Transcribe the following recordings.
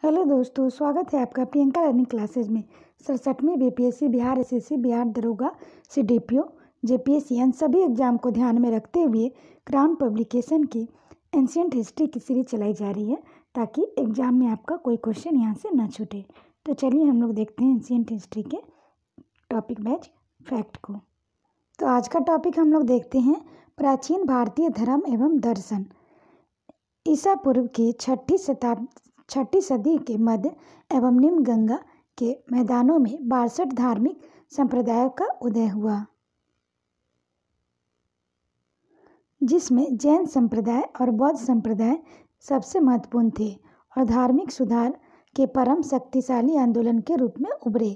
Hello दोस्तों, स्वागत है आपका प्रियंका लर्निंग क्लासेज में। 67वीं बीपीएससी बिहार एसएससी बिहार दरोगा सीडीपीओ जेपीएससी इन सभी एग्जाम को ध्यान में रखते हुए क्राउन पब्लिकेशन की एंशिएंट हिस्ट्री की सीरीज चलाई जा रही है ताकि एग्जाम में आपका कोई क्वेश्चन यहाँ से न छूटे। तो चलिए हम लोग देखते हैं एंशिएंट हिस्ट्री के टॉपिक वाइज फैक्ट को। तो आज का टॉपिक हम लोग देखते हैं प्राचीन भारतीय धर्म एवं दर्शन। ईसा पूर्व की छठी सदी के मध्य एवं निम्न गंगा के मैदानों में 62 धार्मिक संप्रदायों का उदय हुआ, जिसमें जैन संप्रदाय और बौद्ध संप्रदाय सबसे महत्वपूर्ण थे और धार्मिक सुधार के परम शक्तिशाली आंदोलन के रूप में उभरे।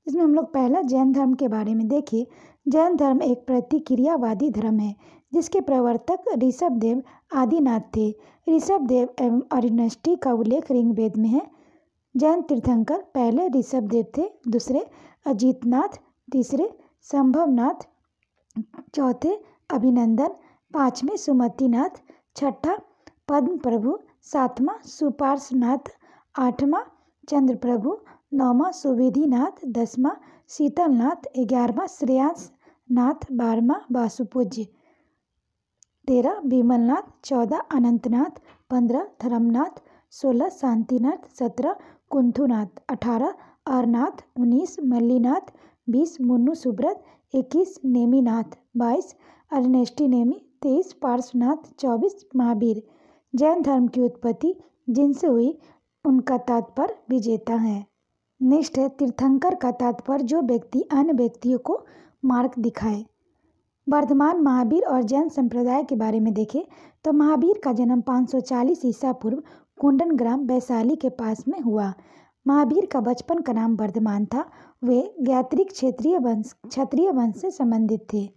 जिसमें हम लोग पहला जैन धर्म के बारे में देखें। जैन धर्म एक प्रतिक्रियावादी धर्म है जिसके प्रवर्तक ऋषभदेव आदिनाथ थे। ऋषभदेव एवं अरिष्टि का उल्लेख ऋग्वेद में है। जैन तीर्थंकर पहले ऋषभदेव थे, दूसरे अजितनाथ, तीसरे संभवनाथ, चौथे अभिनंदन, पांचवें सुमतिनाथ, छठा पद्मप्रभु, सातवां सुपार्श्वनाथ, आठवां चंद्रप्रभु, नौवां सुविधिनाथ, 10वां शीतलनाथ, 11वां श्रेयांसनाथ, 12वां वासुपूज्य, 13 विमलनाथ, 14 अनंतनाथ, 15 धर्मनाथ, 16 शांतिनाथ, 17 कुंथुनाथ, 18 अरनाथ, 19 मल्लीनाथ, 20 मुन्नु सुब्रत, 21 नेमिनाथ, 22 अरिष्टि नेमि, 23 पार्श्वनाथ, 24 महावीर। जैन धर्म की उत्पत्ति जिनसे हुई उनका तात्पर्य विजेता है। नेक्स्ट है तीर्थंकर का तात्पर्य जो व्यक्ति अन्य व्यक्तियों को मार्ग दिखाए। वर्धमान महावीर और जैन संप्रदाय के बारे में देखें तो महावीर का जन्म 540 ईसा पूर्व कुंडन ग्राम वैशाली के पास में हुआ। महावीर का बचपन का नाम वर्धमान था। वे गायत्रिक क्षत्रिय वंश से संबंधित थे।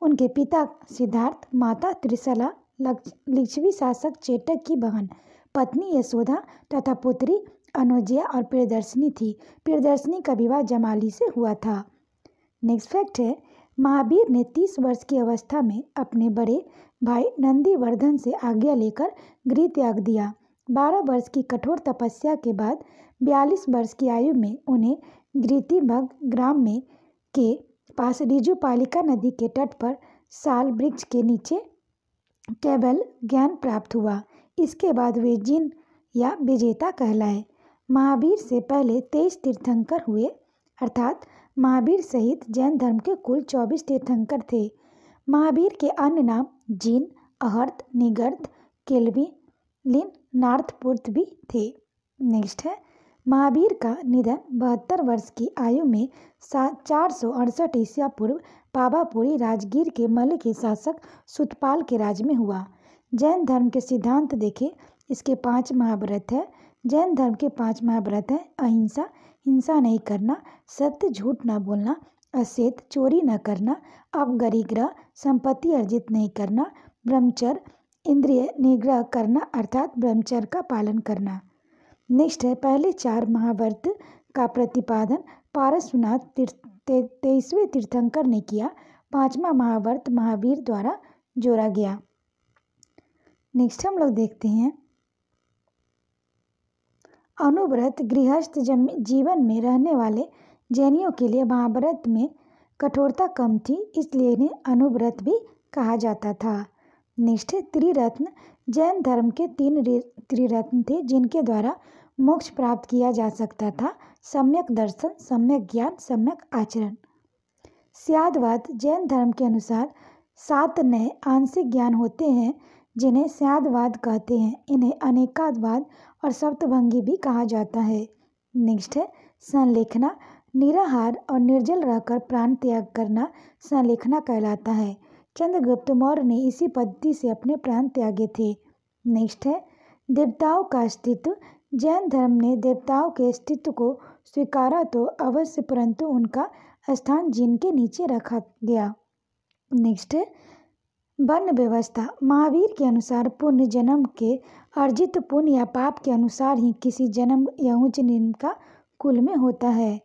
उनके पिता सिद्धार्थ, माता त्रिशला, लिच्छवी शासक चेटक की बहन, पत्नी यशोदा तथा पुत्री अनुजया और प्रियदर्शिनी थी। प्रियदर्शिनी का विवाह जमाली से हुआ था। नेक्स्ट फैक्ट है महावीर ने 30 वर्ष की अवस्था में अपने बड़े भाई नंदीवर्धन से आज्ञा लेकर गृह त्याग दिया। 12 वर्ष की कठोर तपस्या के बाद 42 वर्ष की आयु में उन्हें गृतिभग ग्राम में के पास ऋजुपालिका नदी के तट पर साल वृक्ष के नीचे केवल ज्ञान प्राप्त हुआ। इसके बाद वे जिन या विजेता कहलाए। महावीर से पहले 23 तीर्थंकर हुए, अर्थात महावीर सहित जैन धर्म के कुल 24 तीर्थंकर थे। महावीर के अन्य नाम जिन, अहर्त, निगर्त, केल्विन, नार्थपुर्त भी थे। नेक्स्ट है महावीर का निधन 72 वर्ष की आयु में 468 ईसा पूर्व पावापुरी राजगीर के मल्ल के शासक सुतपाल के राज में हुआ। जैन धर्म के सिद्धांत देखें, इसके 5 महाव्रत है। जैन धर्म के 5 महाव्रत हैं: अहिंसा, हिंसा नहीं करना, सत्य झूठ न बोलना, असेत, चोरी न करना, अपगरिग्रह, संपत्ति अर्जित नहीं करना, ब्रह्मचर्य, इंद्रिय निग्रह करना अर्थात ब्रह्मचर्य का पालन करना। नेक्स्ट है पहले 4 महाव्रत का प्रतिपादन पारसनाथ 23वें तीर्थंकर ने किया। 5वां महाव्रत महावीर द्वारा जोड़ा गया। नेक्स्ट हम लोग देखते हैं अनुव्रत। गृहस्थ जीवन में रहने वाले जैनियों के लिए महाव्रत में कठोरता कम थी, इसलिए इन्हें अनुव्रत भी कहा जाता था। नेक्स्ट है त्रिरत्न। जैन धर्म के 3 त्रिरत्न थे जिनके द्वारा मोक्ष प्राप्त किया जा सकता था: सम्यक दर्शन, सम्यक ज्ञान, सम्यक आचरण। स्यादवाद। जैन धर्म के अनुसार 7 नए आंशिक ज्ञान होते हैं जिन्हें स्यादवाद कहते हैं। इन्हें अनेकाद्वाद और सप्तभंगी भी कहा जाता है। नेक्स्ट है संलेखना। निराहार और निर्जल रहकर प्राण त्याग करना संलेखना कहलाता है। चंद्रगुप्त मौर्य ने इसी पद्धति से अपने प्राण त्यागे थे। नेक्स्ट है देवताओं का अस्तित्व। जैन धर्म ने देवताओं के अस्तित्व को स्वीकारा तो अवश्य, परंतु उनका स्थान जिनके नीचे रखा गया। नेक्स्ट है वर्ण व्यवस्था। महावीर के अनुसार पुण्य जन्म के अर्जित पुण्य या पाप के अनुसार ही किसी जन्म या उच्च निम्न का कुल में होता है।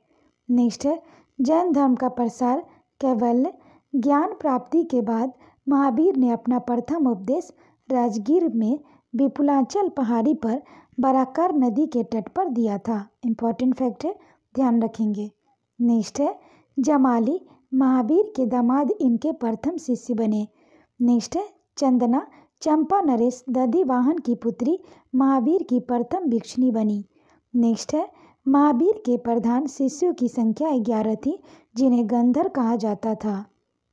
नेक्स्ट है जैन धर्म का प्रसार कैवल्य। ज्ञान प्राप्ति के बाद महावीर ने अपना प्रथम उपदेश राजगीर में विपुलांचल पहाड़ी पर बराकर नदी के तट पर दिया था। इम्पॉर्टेंट फैक्ट है, ध्यान रखेंगे। नेक्स्ट है जमाली महावीर के दामाद इनके प्रथम शिष्य बने। नेक्स्ट है चंदना चंपा नरेश दधिवाहन की पुत्री महावीर की प्रथम भिक्षुणी बनी। नेक्स्ट है महावीर के प्रधान शिष्यों की संख्या 11 थी जिन्हें गंधर कहा जाता था।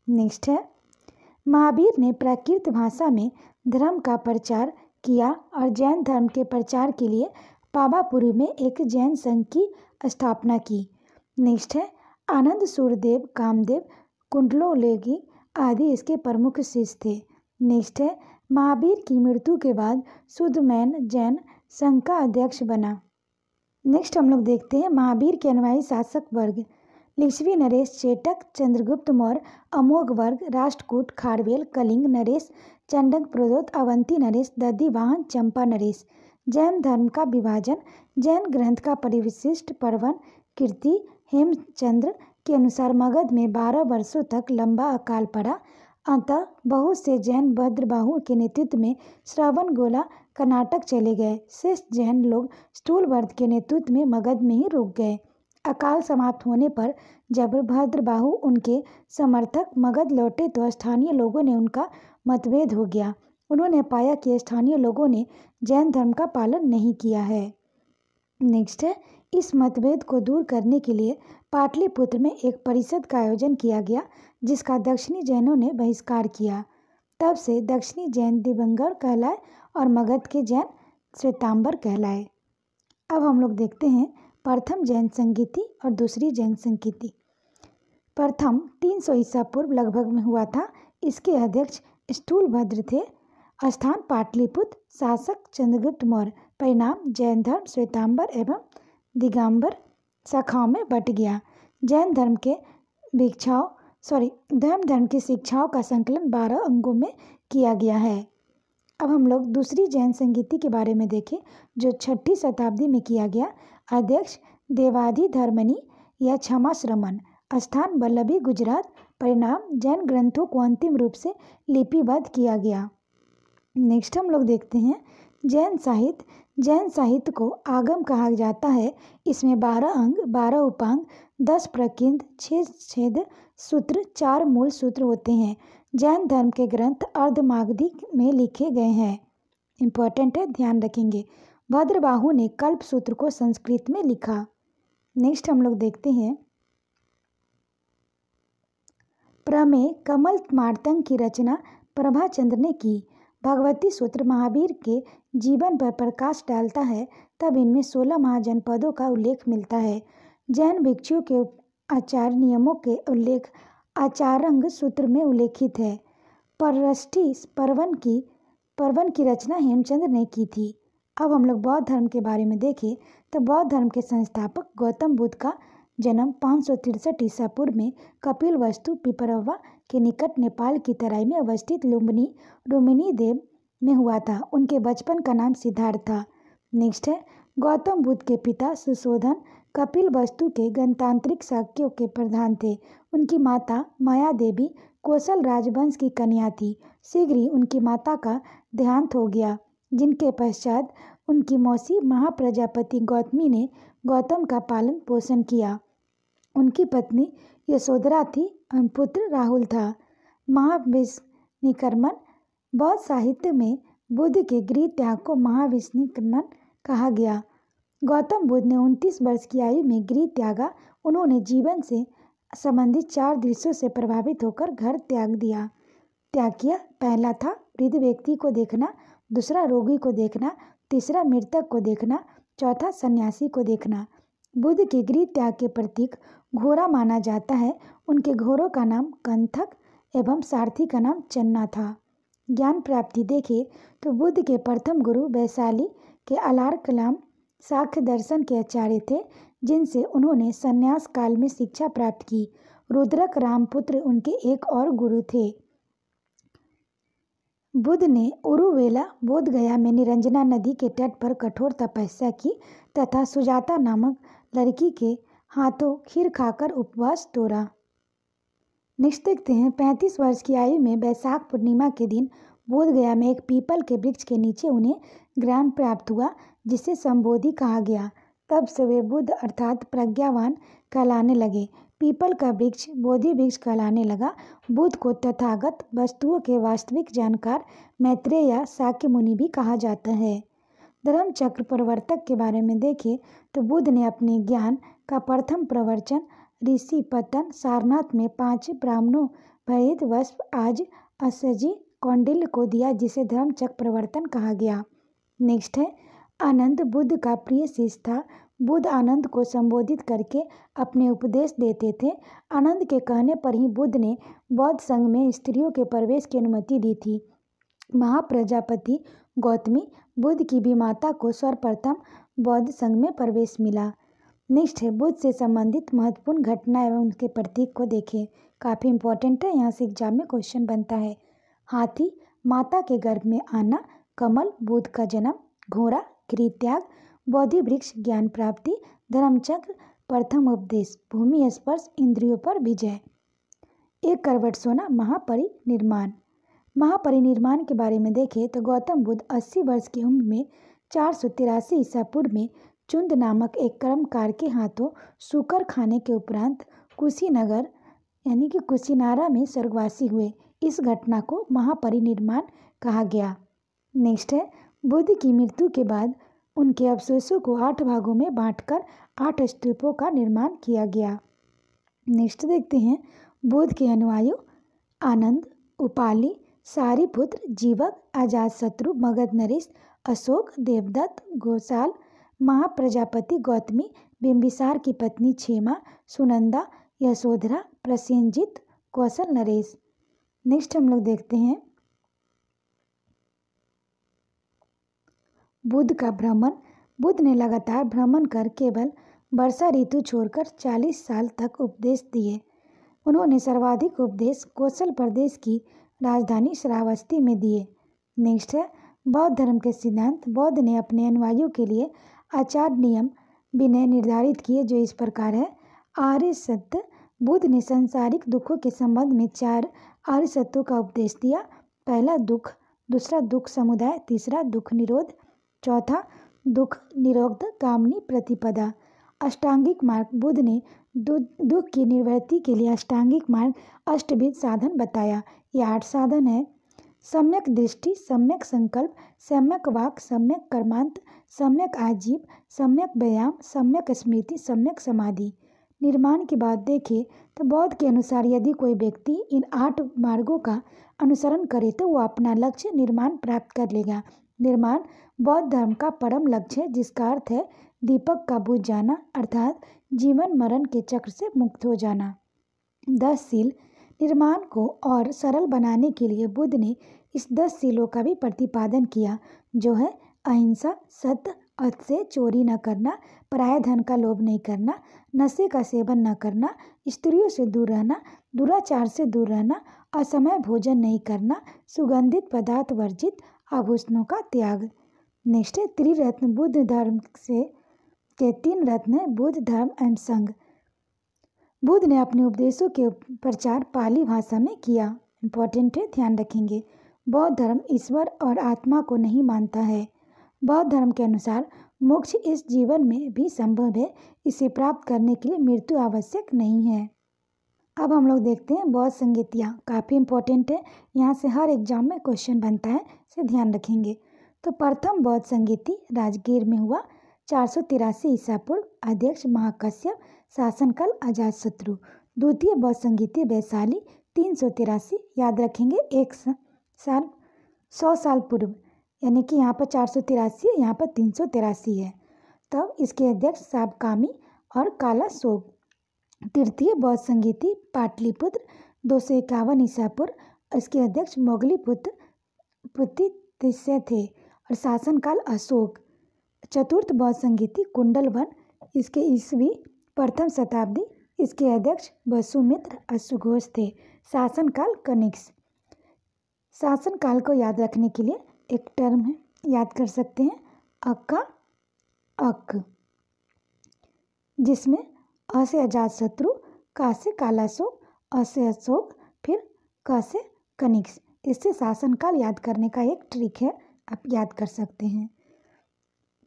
नेक्स्ट है महावीर ने प्राकृत भाषा में धर्म का प्रचार किया और जैन धर्म के प्रचार के लिए पावापुरी में एक जैन संघ की स्थापना की। नेक्स्ट है आनंद सूरदेव कामदेव कुंडलोलेगी आदि इसके प्रमुख शिष्य थे। नेक्स्ट है महावीर की मृत्यु के बाद सुदमैन जैन संघ का अध्यक्ष बना। नेक्स्ट हम लोग देखते हैं महावीर के अनुयायी शासक वर्ग। लिच्छवी नरेश चेटक चंद्रगुप्त मौर्य अमोघ वर्ग राष्ट्रकूट खारवेल कलिंग नरेश चंडक प्रदोत अवंती नरेश दधिवाहन चंपा नरेश। जैन धर्म का विभाजन। जैन ग्रंथ का परिविशिष्ट पर्वन कीर्ति हेमचंद्र के अनुसार मगध में 12 वर्षों तक लंबा अकाल पड़ा। अतः बहुत से जैन भद्रबाहु के नेतृत्व में श्रवणबेला कर्नाटक चले गए। शेष जैन लोग स्थूलवर्ध के नेतृत्व में मगध में ही रुक गए। अकाल समाप्त होने पर जब भद्रबाहु उनके समर्थक मगध लौटे तो स्थानीय लोगों ने उनका मतभेद हो गया। उन्होंने पाया कि स्थानीय लोगों ने जैन धर्म का पालन नहीं किया है। नेक्स्ट है इस मतभेद को दूर करने के लिए पाटलिपुत्र में एक परिषद का आयोजन किया गया जिसका दक्षिणी जैनों ने बहिष्कार किया। तब से दक्षिणी जैन दिगंबर कहलाए और मगध के जैन श्वेतांबर कहलाए। अब हम लोग देखते हैं प्रथम जैन संगीति और दूसरी जैन संगीति। प्रथम 300 ईसा पूर्व लगभग में हुआ था। इसके अध्यक्ष स्थूलभद्र थे। स्थान पाटलिपुत्र। शासक चंद्रगुप्त मौर्य। परिणाम जैन धर्म श्वेतांबर एवं दिगंबर शाखाओं में बट गया। जैन धर्म के धर्म की शिक्षाओं का संकलन 12 अंगों में किया गया है। अब हम लोग दूसरी जैन संगीति के बारे में देखें जो 6ठी शताब्दी में किया गया। अध्यक्ष देवाधिधर्मनि या क्षमाश्रमण। स्थान वल्लभी गुजरात। परिणाम जैन ग्रंथों को अंतिम रूप से लिपिबद्ध किया गया। नेक्स्ट हम लोग देखते हैं जैन साहित्य। जैन साहित्य को आगम कहा जाता है। इसमें 12 अंग 12 उपांग 10 प्रकिंद 6 छेद सूत्र 4 मूल सूत्र होते हैं। जैन धर्म के ग्रंथ अर्धमागधी में लिखे गए हैं। इम्पोर्टेंट है, ध्यान रखेंगे। भद्रबाहु ने कल्प सूत्र को संस्कृत में लिखा। नेक्स्ट हम लोग देखते हैं प्रमेय कमल मार्तंग की रचना प्रभाचंद्र ने की। भगवती सूत्र महावीर के जीवन पर प्रकाश डालता है। तब इनमें 16 महाजनपदों का उल्लेख मिलता है। जैन भिक्षुओं के आचार नियमों के उल्लेख आचारंग सूत्र में उल्लेखित है। परष्ठी पर्वन की रचना हेमचंद्र ने की थी। अब हम लोग बौद्ध धर्म के बारे में देखें तो बौद्ध धर्म के संस्थापक गौतम बुद्ध का जन्म 563 ईसा पूर्व में कपिलवस्तु पिपरवा के निकट नेपाल की तराई में अवस्थित लुम्बिनी देव में हुआ था। उनके बचपन का नाम सिद्धार्थ था। नेक्स्ट है गौतम बुद्ध के पिता सुशोधन कपिलवस्तु के गणतांत्रिक शाक्यों के प्रधान थे। उनकी माता माया देवी कौशल राजवंश की कन्या थी। शीघ्र ही उनकी माता का देहांत हो गया, जिनके पश्चात उनकी मौसी महाप्रजापति गौतमी ने गौतम का पालन पोषण किया। उनकी पत्नी यशोधरा थी और पुत्र राहुल था। महाविष्णुकर्मण। बौद्ध साहित्य में बुद्ध के गृह त्याग को महाविष्णुकर्मण कहा गया। गौतम बुद्ध ने 29 वर्ष की आयु में गृह त्यागा। उन्होंने जीवन से संबंधित 4 दृश्यों से प्रभावित होकर घर त्याग किया। पहला था वृद्ध व्यक्ति को देखना, दूसरा रोगी को देखना, तीसरा मृतक को देखना, चौथा सन्यासी को देखना। बुद्ध के गृह त्याग के प्रतीक घोड़ा माना जाता है। उनके घोड़ों का नाम कंथक एवं सारथी का नाम चन्ना था। ज्ञान प्राप्ति देखें तो बुद्ध के प्रथम गुरु वैशाली के अलार कलाम सांख्य दर्शन के आचार्य थे, जिनसे उन्होंने संन्यास काल में शिक्षा प्राप्त की। रुद्रक रामपुत्र उनके एक और गुरु थे। बुद्ध ने उरुवेला बोधगया में निरंजना नदी के तट पर कठोर तपस्या की तथा सुजाता नामक लड़की के हाथों खीर खाकर उपवास तोड़ा। नेक्स्ट देखते हैं 35 वर्ष की आयु में वैशाख पूर्णिमा के दिन बोधगया में एक पीपल के वृक्ष के नीचे उन्हें ज्ञान प्राप्त हुआ, जिसे संबोधि कहा गया। तब से वे बुद्ध अर्थात प्रज्ञावान कहलाने लगे। पीपल का वृक्ष बोधि वृक्ष कहलाने लगा। बुद्ध को तथागत वस्तुओं के वास्तविक जानकार मैत्रेय या शाक्य मुनि भी कहा जाता है। धर्म चक्र प्रवर्तक के बारे में देखें तो बुद्ध ने अपने ज्ञान का प्रथम प्रवचन ऋषि पतन सारनाथ में 5 ब्राह्मणों भरित वस्प आज असजी कौंडिल्य को दिया, जिसे धर्म चक्र प्रवर्तन कहा गया। नेक्स्ट है आनंद बुद्ध का प्रिय शिष्य था। बुद्ध आनंद को संबोधित करके अपने उपदेश देते थे। आनंद के कहने पर ही बुद्ध ने बौद्ध संघ में स्त्रियों के प्रवेश की अनुमति दी थी। महाप्रजापति गौतमी बुद्ध की भी माता को सर्वप्रथम बौद्ध संघ में प्रवेश मिला। नेक्स्ट है बुद्ध से संबंधित महत्वपूर्ण घटना एवं उनके प्रतीक को देखें। काफ़ी इंपॉर्टेंट है, यहाँ से एग्जाम में क्वेश्चन बनता है। हाथी माता के गर्भ में आना, कमल बुद्ध का जन्म, घोड़ा गृहत्याग, बोधि वृक्ष ज्ञान प्राप्ति, धर्मचक्र प्रथम उपदेश, भूमि स्पर्श इंद्रियों पर विजय। 1 करवट सोना महापरिनिर्वाण। महापरिनिर्वाण के बारे में देखें तो गौतम बुद्ध 80 वर्ष की उम्र में 483 ईसा पूर्व में चुंद नामक एक कर्मकार के हाथों सूकर खाने के उपरांत कुशीनगर यानी कि कुशीनारा में स्वर्गवासी हुए। इस घटना को महापरिनिर्वाण कहा गया। नेक्स्ट है बुद्ध की मृत्यु के बाद उनके अवशेषों को 8 भागों में बांटकर 8 स्तूपों का निर्माण किया गया। नेक्स्ट देखते हैं बुद्ध के अनुयायी आनंद, उपाली, सारिपुत्र, जीवक, अजातशत्रु, मगध नरेश, अशोक, देवदत्त, घोषाल, महाप्रजापति गौतमी, बिंबिसार की पत्नी क्षेमा, सुनंदा, यशोधरा, प्रसेनजित, कौशल नरेश। नेक्स्ट हम लोग देखते हैं बुद्ध का भ्रमण। बुद्ध ने लगातार भ्रमण कर केवल वर्षा ऋतु छोड़कर 40 साल तक उपदेश दिए। उन्होंने सर्वाधिक उपदेश कौशल प्रदेश की राजधानी श्रावस्ती में दिए। नेक्स्ट है बौद्ध धर्म के सिद्धांत। बौद्ध ने अपने अनुयायियों के लिए आचार नियम विनय निर्धारित किए, जो इस प्रकार है। आर्य सत्य। बुद्ध ने सांसारिक दुखों के संबंध में 4 आर्य सत्यों का उपदेश दिया। पहला दुख, दूसरा दुख समुदाय, तीसरा दुख निरोध, चौथा दुख निरोध गामिनी प्रतिपदा। अष्टांगिक मार्ग। बुद्ध ने दुख की निवृत्ति के लिए अष्टांगिक मार्ग अष्टविध साधन बताया। ये 8 साधन है। सम्यक दृष्टि, सम्यक संकल्प, सम्यक वाक, सम्यक कर्मांत, सम्यक आजीव, सम्यक व्यायाम, सम्यक स्मृति, सम्यक समाधि। निर्माण की बात देखें तो बौद्ध के अनुसार यदि कोई व्यक्ति इन 8 मार्गों का अनुसरण करे तो वह अपना लक्ष्य निर्माण प्राप्त कर लेगा। निर्माण बौद्ध धर्म का परम लक्ष्य है, जिसका अर्थ है दीपक का बुझ जाना, अर्थात जीवन मरण के चक्र से मुक्त हो जाना। 10 शील। निर्माण को और सरल बनाने के लिए बुद्ध ने इस 10 शीलों का भी प्रतिपादन किया, जो है अहिंसा, सत्य, अत्य, चोरी न करना, पराया धन का लोभ नहीं करना, नशे का सेवन न करना, स्त्रियों से दूर रहना, दुराचार से दूर रहना, असमय भोजन नहीं करना, सुगंधित पदार्थ वर्जित, आभूषणों का त्याग। नेक्स्ट है त्रिरत्न। बुद्ध धर्म से के 3 रत्न है, बुद्ध धर्म एवं संघ। बुद्ध ने अपने उपदेशों के प्रचार पाली भाषा में किया। इम्पोर्टेंट है, ध्यान रखेंगे। बौद्ध धर्म ईश्वर और आत्मा को नहीं मानता है। बौद्ध धर्म के अनुसार मोक्ष इस जीवन में भी संभव है। इसे प्राप्त करने के लिए मृत्यु आवश्यक नहीं है। अब हम लोग देखते हैं बौद्ध संगीतियाँ। काफ़ी इंपॉर्टेंट है, यहाँ से हर एग्जाम में क्वेश्चन बनता है, इसे ध्यान रखेंगे। तो प्रथम बौद्ध संगीति राजगीर में हुआ 483 ईसा पूर्व। अध्यक्ष महाकश्यप, शासनकाल अजातशत्रु। द्वितीय बौद्ध संगीति वैशाली 383, याद रखेंगे 100 साल पूर्व, यानी कि यहाँ पर 483 है, यहाँ पर 383 है। तब इसके अध्यक्ष साबकामी और काला सोग। तृतीय बौद्ध संगीति पाटलिपुत्र 251 ईसा पूर्व। इसके अध्यक्ष मोगलीपुत्र पुतितिस्य थे और शासनकाल अशोक। चतुर्थ बौद्ध संगीति कुंडलवन, इसके ईस्वी प्रथम शताब्दी। इसके अध्यक्ष वसुमित्र अश्वघोष थे। शासनकाल कनिष्क। शासनकाल को याद रखने के लिए एक टर्म है, याद कर सकते हैं, अक्का अक, जिसमें अ से अजातशत्रु, का से कालाशोक, अ से अशोक, फिर क से कनिष्क। इससे शासनकाल याद करने का एक ट्रिक है, आप याद कर सकते हैं।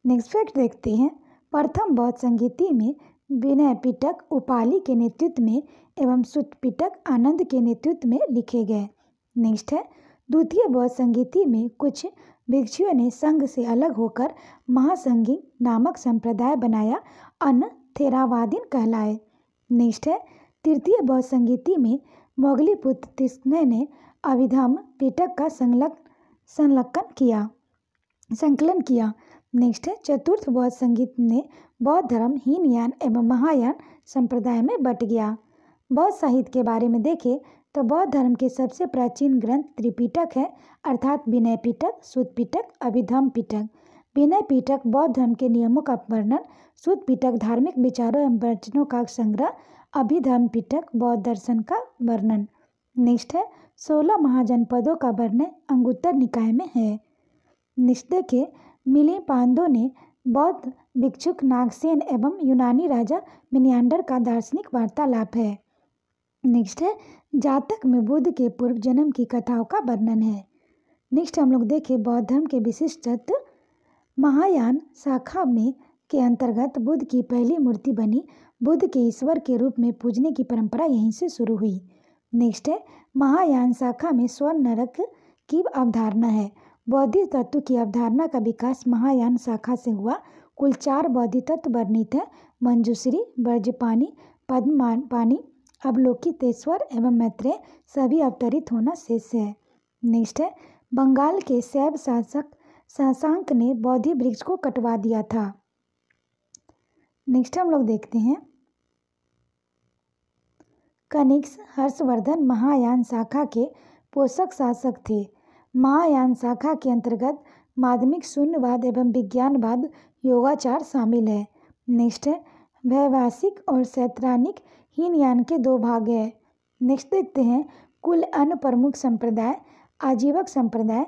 नेक्स्ट फैक्ट देखते हैं। प्रथम बौद्ध संगीति में विनय पिटक उपाली के नेतृत्व में एवं सुत पिटक आनंद के नेतृत्व में लिखे गए। नेक्स्ट है, द्वितीय बौद्ध संगीति में कुछ भिक्षुओं ने संघ से अलग होकर महासंघी नामक संप्रदाय बनाया, अन्य थेरावादीन कहलाए। नेक्स्ट है, तृतीय बौद्ध संगीति में मोगली पुत्र तिस्ने ने अभिधम्म पिटक का संकलन किया। नेक्स्ट है, चतुर्थ बौद्ध संगीत ने बौद्ध धर्म हीनयान एवं महायान संप्रदाय में बट गया। बौद्ध साहित्य के बारे में देखें तो बौद्ध धर्म के सबसे प्राचीन ग्रंथ त्रिपिटक है, अर्थात विनय पिटक, सुत पिटक, अभिधम्म पिटक। विनय पिटक बौद्ध धर्म के नियमों का वर्णन, सुत पिटक धार्मिक विचारों एवं वचनों का संग्रह, अभिधम्म पिटक बौद्ध दर्शन का वर्णन। नेक्स्ट है, 16 महाजनपदों का वर्णन अंगुत्तर निकाय में है। नेक्स्ट देखिए, मिली पांडो ने बौद्ध भिक्षुक नागसेन एवं यूनानी राजा मिनियांडर का दार्शनिक वार्तालाप है। नेक्स्ट है, जातक में बुद्ध के पूर्व जन्म की कथाओं का वर्णन है। नेक्स्ट हम लोग देखें बौद्ध धर्म के विशिष्ट तत्व। महायान शाखा में के अंतर्गत बुद्ध की पहली मूर्ति बनी। बुद्ध के ईश्वर के रूप में पूजने की परंपरा यहीं से शुरू हुई। नेक्स्ट है, महायान शाखा में स्वर्ण नरक की अवधारणा है। बौद्धिक तत्व की अवधारणा का विकास महायान शाखा से हुआ। कुल 4 बौद्धिक तत्व वर्णित है, मंजूश्री, ब्रजपानी, पद्मपानी, अवलोकितेश्वर एवं मैत्रेय, सभी अवतरित होना शेष है। नेक्स्ट है, बंगाल के शैव शासक शशांक ने बोधि वृक्ष को कटवा दिया था। नेक्स्ट हम लोग देखते हैं, कनिष्क हर्षवर्धन महायान शाखा के पोषक शासक थे। महायान शाखा के अंतर्गत माध्यमिक शून्यवाद एवं विज्ञानवाद योगाचार शामिल है। नेक्स्ट है, वैभाषिक और सैद्धांतिक हीनयान के 2 भाग है। नेक्स्ट देखते हैं, कुल अन्य प्रमुख संप्रदाय। आजीवक संप्रदाय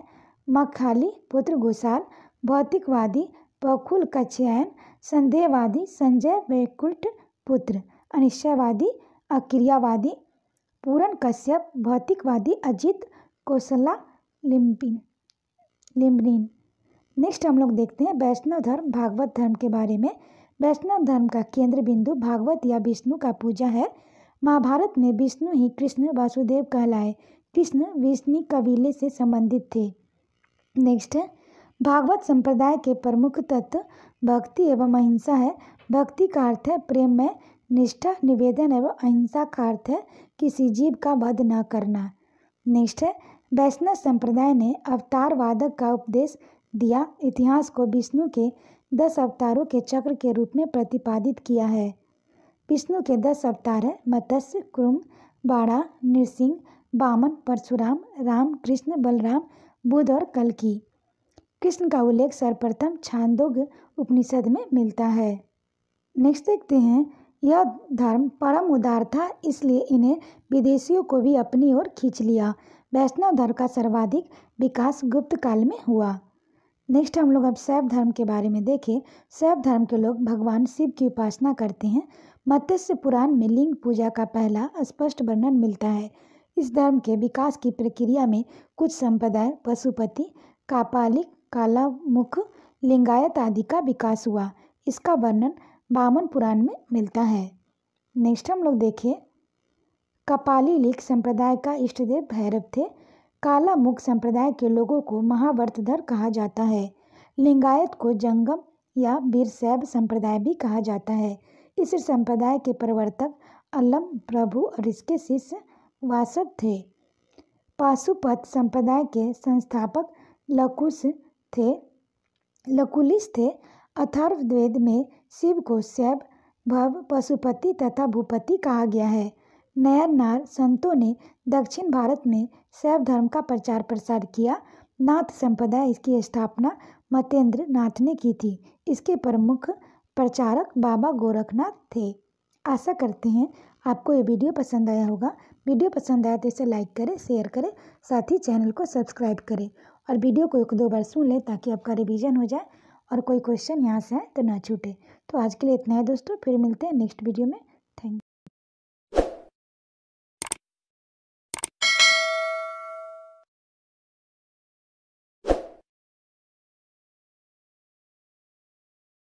मखाली पुत्र घोषाल, भौतिकवादी प्रफुल्ल कच्छयायन, संदेहवादी संजय वैकुंठ पुत्र, अनिश्चयवादी अक्रियावादी पूरन कश्यप, भौतिकवादी अजित कौशला लिम्बनिन। नेक्स्ट हम लोग देखते हैं वैष्णव धर्म भागवत धर्म के बारे में। वैष्णव धर्म का केंद्र बिंदु भागवत या विष्णु का पूजा है। महाभारत में विष्णु ही कृष्ण वासुदेव कहलाए। कृष्ण विष्णु कबीले से संबंधित थे। नेक्स्ट है, भागवत संप्रदाय के प्रमुख तत्व भक्ति एवं अहिंसा है। भक्ति का अर्थ है प्रेम में निष्ठा, निवेदन एवं अहिंसा का अर्थ है किसी जीव का वध न करना। नेक्स्ट है, वैष्णव संप्रदाय ने अवतारवादक का उपदेश दिया। इतिहास को विष्णु के 10 अवतारों के चक्र के रूप में प्रतिपादित किया है। विष्णु के 10 अवतार है, मत्स्य, कुर्म, बाड़ा, नृसिंह, वामन, परशुराम, राम, कृष्ण, बलराम, बुद्ध और कल्कि। कृष्ण का उल्लेख सर्वप्रथम छांदोग्य उपनिषद में मिलता है। नेक्स्ट देखते हैं, यह धर्म परम उदार था, इसलिए इन्हें विदेशियों को भी अपनी ओर खींच लिया। वैष्णव धर्म का सर्वाधिक विकास गुप्त काल में हुआ। नेक्स्ट हम लोग अब शैव धर्म के बारे में देखें। शैव धर्म के लोग भगवान शिव की उपासना करते हैं। मत्स्य पुराण में लिंग पूजा का पहला स्पष्ट वर्णन मिलता है। इस धर्म के विकास की प्रक्रिया में कुछ संप्रदाय पशुपति, कापालिक, कालामुख, लिंगायत आदि का विकास हुआ। इसका वर्णन वामन पुराण में मिलता है। नेक्स्ट हम लोग देखें, कपालिक संप्रदाय का इष्टदेव भैरव थे। कालामुख संप्रदाय के लोगों को महाव्रतधर कहा जाता है। लिंगायत को जंगम या वीरशैव संप्रदाय भी कहा जाता है। इस संप्रदाय के प्रवर्तक अल्लम प्रभु और इसके शिष्य वासव थे। पाशुपत संप्रदाय के संस्थापक लकुलिस थे। अथर्ववेद में शिव को शैव, भव, पशुपति तथा भूपति कहा गया है। नयनार संतों ने दक्षिण भारत में शैव धर्म का प्रचार प्रसार किया। नाथ संप्रदाय इसकी स्थापना मतेंद्र नाथ ने की थी। इसके प्रमुख प्रचारक बाबा गोरखनाथ थे। आशा करते हैं आपको ये वीडियो पसंद आया होगा। वीडियो पसंद आया तो इसे लाइक करें, शेयर करें, साथ ही चैनल को सब्सक्राइब करें और वीडियो को 1-2 बार सुन लें ताकि आपका रिवीजन हो जाए और कोई क्वेश्चन यहाँ से आए तो ना छूटे। तो आज के लिए इतना है दोस्तों, फिर मिलते हैं नेक्स्ट वीडियो में।